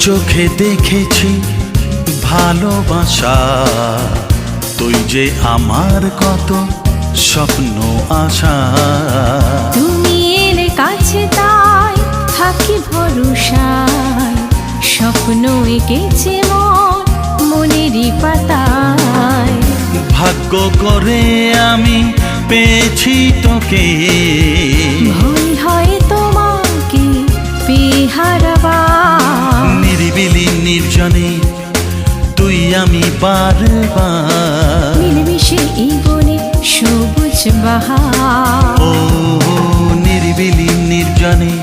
চোখে দেখেছি ভালোবাসা, তুই যে আমার কত স্বপ্ন আশা। তুমি এলে কাছে তাই থাকি ভরসায়, স্বপ্ন এঁকেছে মন মনেরই পাতায়। ভাগ্য করে আমি পেয়েছি তোকে, ভয় হয় তোমাকে পেয়ে হারাবার। নিরিবিলি নির্জনে তুই আমি বারবার, মিলেমিশে এই বনে সবুজ বাহার। ও নিরিবিলি নির্জনে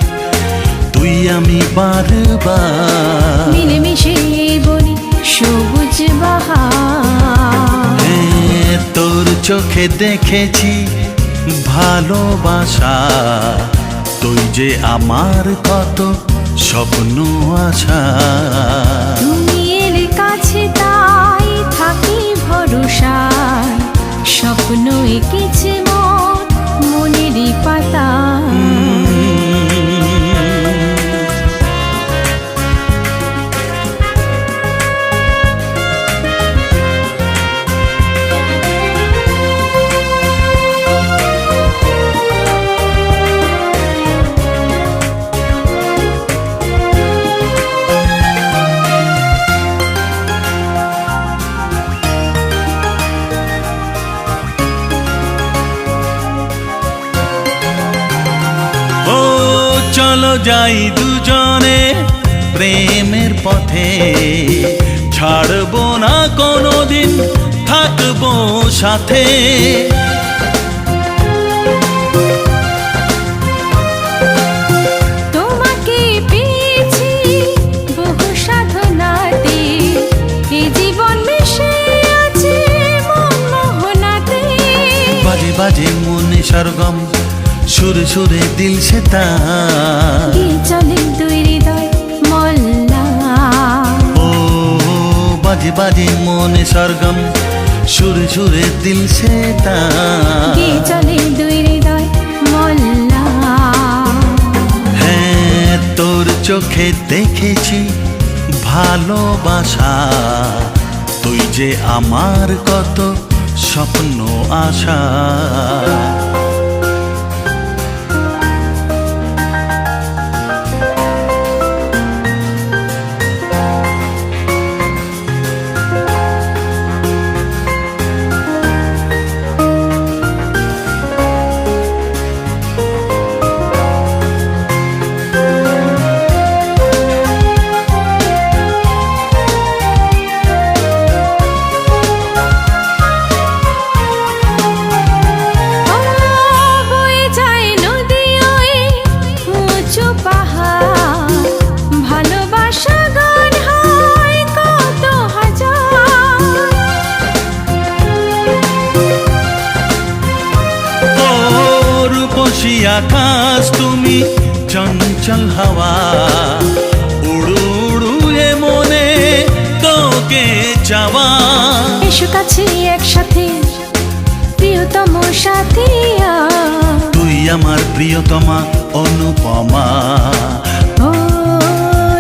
তুই আমি বারবার, মিলেমিশে এই বনে সবুজ বাহার। হ্যাঁ, তোর চোখে দেখেছি ভালোবাসা, তুই যে আমার কত স্বপ্ন আশা। তুমি এলে কাছে তাই থাকি ভরসায়, স্বপ্ন এঁকেছে মন মনেরই পাতায়। চলো যাই দুজনে প্রেমের পথে, ছাড়বো না কোনোদিন, থাকবো সাথে। তোমাকে পেয়েছি বহু সাধনাতে, এ জীবন মিশে আছে মন মোহনাতে। বাজে বাজে মনে সরগম, সুরে সুরে দিল সে তার, চলে দুই হৃদয় মল্লা। ও বাজে বাজে মনে সরগম, সুরে সুরে দিল সে তার, চলে দুই হৃদয় মল্লা। হ্যাঁ, তোর চোখে দেখেছি ভালোবাসা, তুই যে আমার কত স্বপ্ন আশা। আকাশ তুমি চঞ্চল হাওয়া, উড়ু উড়ু এ মনে তোকে চাওয়া। এসো কাছে একসাথে প্রিয়তম সাথী, তুই আমার প্রিয়তমা অনুপমা। ও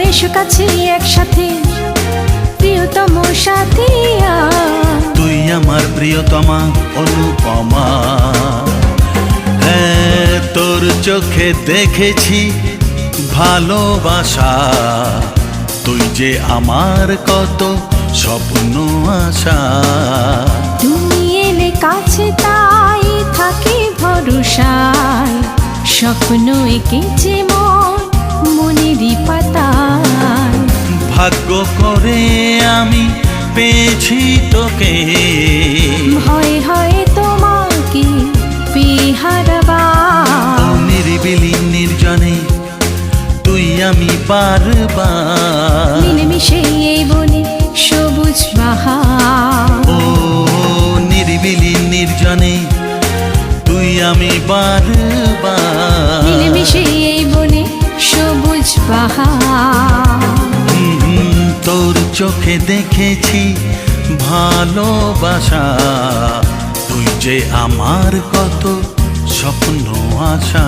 এসো কাছে একসাথে প্রিয়তম সাথী, তুই আমার প্রিয়তমা অনুপমা। হ্যাঁ, তোর চোখে দেখেছি ভালোবাসা, তুই যে আমার কত স্বপ্ন আশা। তুমি এলে কাছে তাই থাকি ভরসায়, স্বপ্ন এঁকেছে মন মনেরই পাতায়। ভাগ্য করে আমি পেয়েছি তোকে, ভয় হয় তোমাকে পেয়ে হারাবার। নিরিবিলি নির্জনে তুই আমি বারবার, মিলেমিশে এই বনে সবুজ বাহার। ও নিরিবিলি নির্জনে তুই আমি বারবার, মিলেমিশে এই বনে সবুজ বাহার। তোর চোখে দেখেছি ভালোবাসা, তুই যে আমার কত স্বপ্ন আশা।